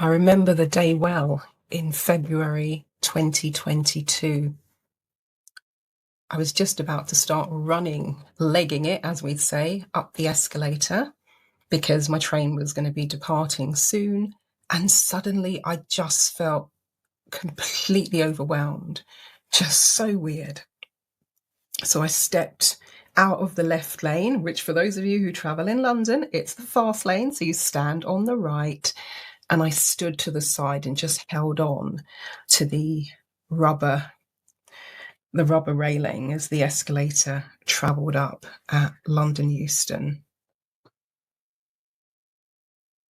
I remember the day well in February 2022. I was just about to start running, legging it, as we'd say, up the escalator because my train was going to be departing soon. And suddenly I just felt completely overwhelmed, just so weird. So I stepped out of the left lane, which for those of you who travel in London, it's the fast lane. So you stand on the right. And I stood to the side and just held on to the rubber railing as the escalator travelled up at London Euston.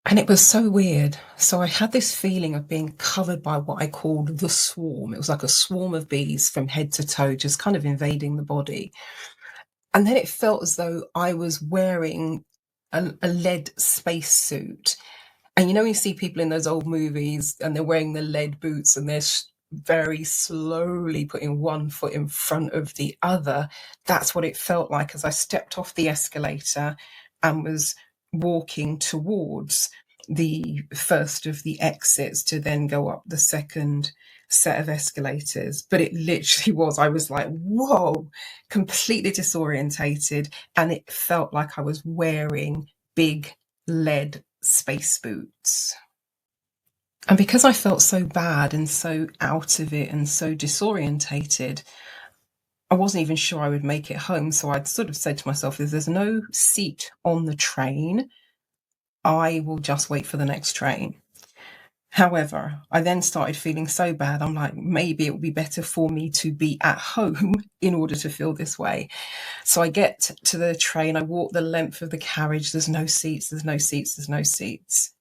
And it was so weird. So I had this feeling of being covered by what I called the swarm. It was like a swarm of bees from head to toe, just kind of invading the body. And then it felt as though I was wearing a lead spacesuit. And you know, you see people in those old movies and they're wearing the lead boots and they're very slowly putting one foot in front of the other. That's what it felt like as I stepped off the escalator and was walking towards the first of the exits to then go up the second set of escalators. But it literally was, I was like, whoa, completely disorientated. And it felt like I was wearing big lead space boots. And because I felt so bad and so out of it and so disorientated, I wasn't even sure I would make it home. So I'd sort of said to myself, if there's no seat on the train, I will just wait for the next train. However, I then started feeling so bad. I'm like, maybe it would be better for me to be at home in order to feel this way. So I get to the train, I walk the length of the carriage. There's no seats, there's no seats, there's no seats.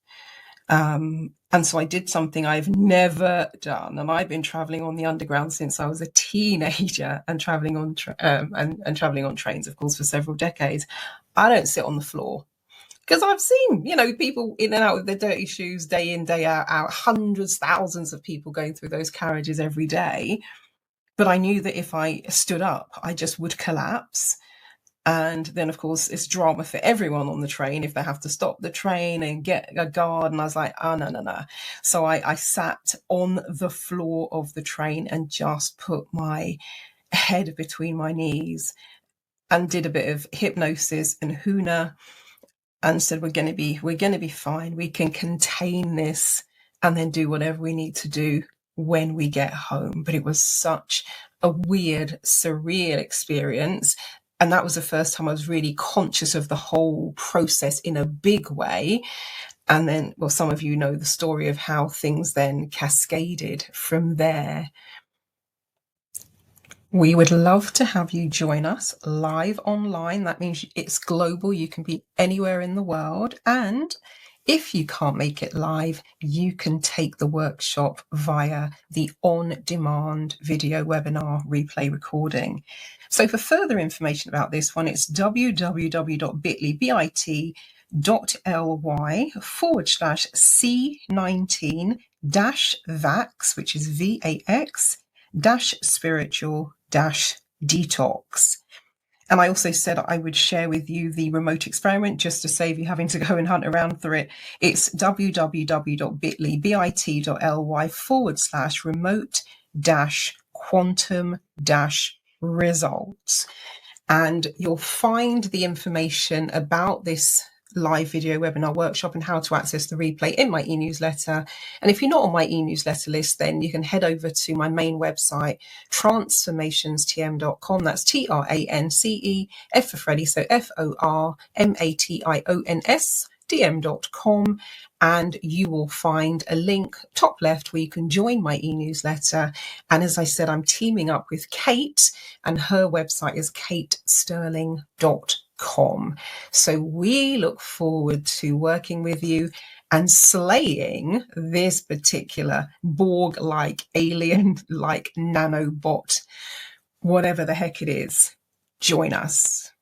And so I did something I've never done. And I've been traveling on the underground since I was a teenager and traveling on and traveling on trains, of course, for several decades. I don't sit on the floor. Because I've seen, people in and out with their dirty shoes day in, day out, hundreds, thousands of people going through those carriages every day. But I knew that if I stood up, I just would collapse. And then, of course, it's drama for everyone on the train if they have to stop the train and get a guard. And I was like, oh, no. So I sat on the floor of the train and just put my head between my knees and did a bit of hypnosis and huna and said, we're going to be fine. We can contain this and then do whatever we need to do when we get home. But it was such a weird, surreal experience. And that was the first time I was really conscious of the whole process in a big way. And then, well, some of you know the story of how things then cascaded from there. We would love to have you join us live online. That means it's global. You can be anywhere in the world. And if you can't make it live, you can take the workshop via the on-demand video webinar replay recording. So for further information about this one, it's www.bit.ly/C19-VAX, which is VAX-spiritual-detox. And I also said I would share with you the remote experiment just to save you having to go and hunt around through it. It's www.bit.ly/remote-quantum-results. And you'll find the information about this live video webinar workshop and how to access the replay in my e-newsletter. And if you're not on my e-newsletter list, then you can head over to my main website, transformationstm.com. That's TRANCE, F for Freddy, so FORMATIONS, dm.com, and you will find a link top left where you can join my e-newsletter. And as I said, I'm teaming up with Kate, and her website is katesterling.com. So we look forward to working with you and slaying this particular Borg-like, alien-like nanobot, whatever the heck it is. Join us.